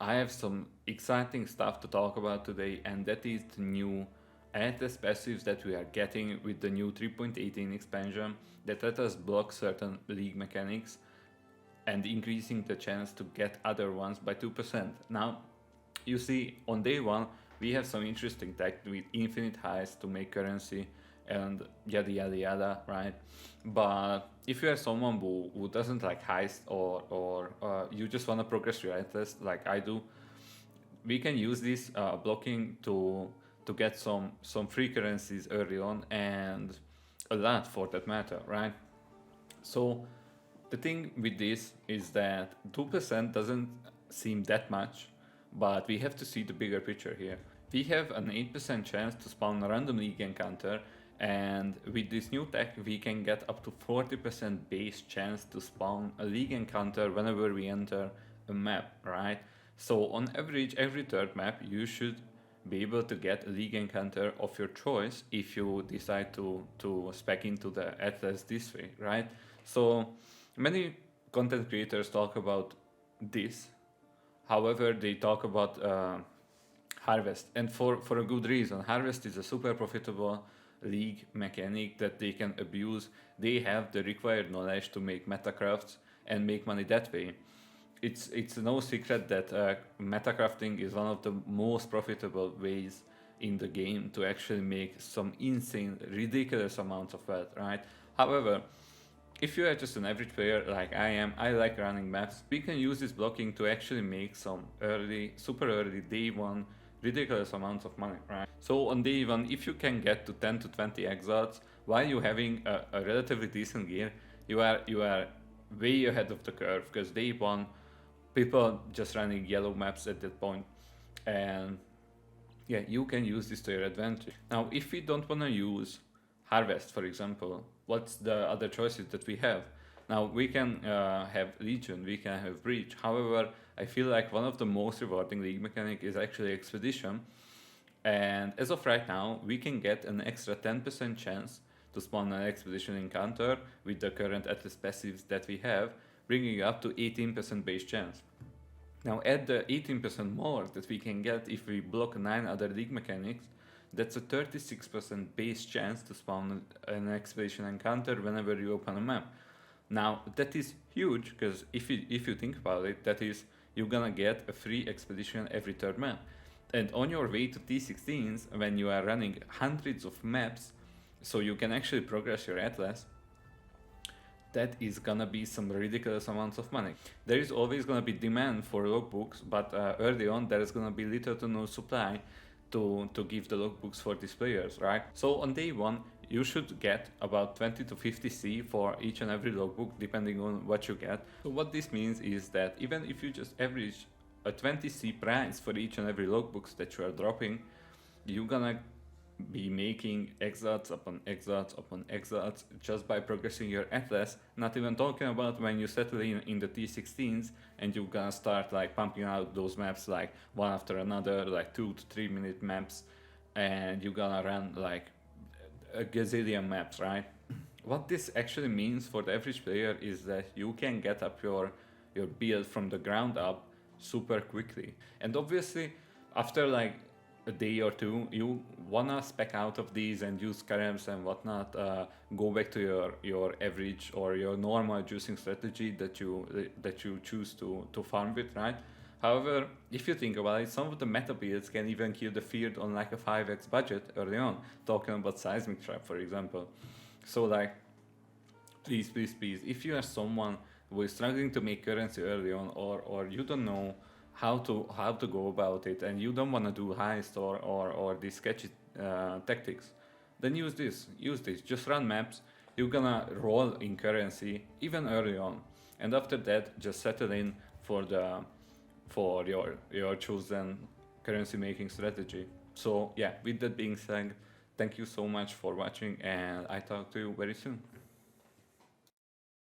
I have some exciting stuff to talk about today, and that is the new ATS passives that we are getting with the new 3.18 expansion that let us block certain league mechanics and increasing the chance to get other ones by 2%. Now, you see, on day one, we have some interesting tech with infinite highs to make currency and yada yada yada, right? But if you are someone who doesn't like highs or you just want to progress relentless like I do, we can use this blocking to get some free currencies early on and a lot for that matter, right? So the thing with this is that 2% doesn't seem that much, but we have to see the bigger picture here. We have an 8% chance to spawn a random league encounter, and with this new tech we can get up to 40% base chance to spawn a league encounter whenever we enter a map, right? So on average, every third map you should be able to get a league encounter of your choice if you decide to spec into the atlas this way, right? So many content creators talk about this. However, they talk about Harvest, and for a good reason. Harvest is a super profitable league mechanic that they can abuse. They have the required knowledge to make metacrafts and make money that way. It's no secret that metacrafting is one of the most profitable ways in the game to actually make some insane, ridiculous amounts of wealth, right? However, if you are just an average player like I am, I like running maps, we can use this blocking to actually make some early, super early day one ridiculous amounts of money, right? So on day one, if you can get to 10 to 20 exots while you having a relatively decent gear, you are way ahead of the curve because day one, people just running yellow maps at that point, and yeah, you can use this to your advantage. Now, if we don't want to use Harvest, for example, what's the other choices that we have? Now, we can have Legion, we can have Breach. However, I feel like one of the most rewarding league mechanic is actually Expedition. And as of right now, we can get an extra 10% chance to spawn an Expedition encounter with the current Atlas passives that we have, bringing up to 18% base chance. Now add the 18% more that we can get if we block 9 other league mechanics, that's a 36% base chance to spawn an Expedition encounter whenever you open a map. Now that is huge because if you think about it, that is you're gonna get a free expedition every third map. And on your way to T16s, when you are running hundreds of maps, so you can actually progress your atlas, that is gonna be some ridiculous amounts of money. There is always gonna be demand for logbooks, but early on there is gonna be little to no supply to give the logbooks for these players, right? So on day one, you should get about 20 to 50 C for each and every logbook, depending on what you get. So what this means is that even if you just average a 20 C price for each and every logbooks that you are dropping, you're gonna be making exots upon exots upon exots just by progressing your atlas, not even talking about when you settle in the T16s and you're gonna start like pumping out those maps like one after another, like 2 to 3 minute maps, and you're gonna run like a gazillion maps, right? What this actually means for the average player is that you can get up your build from the ground up super quickly. And obviously after like a day or two, you wanna spec out of these and use scarems and whatnot, go back to your average or your normal juicing strategy that you choose to farm with, right? However, if you think about it, some of the meta builds can even kill the field on like a 5x budget early on, talking about Seismic Trap, for example. So like, please, please, please, if you are someone who is struggling to make currency early on, or you don't know how to go about it, and you don't want to do heist or these sketchy tactics, then use this. Just run maps. You're gonna roll in currency even early on, and after that, just settle in for your chosen currency making strategy. So yeah, with that being said, thank you so much for watching, and I talk to you very soon.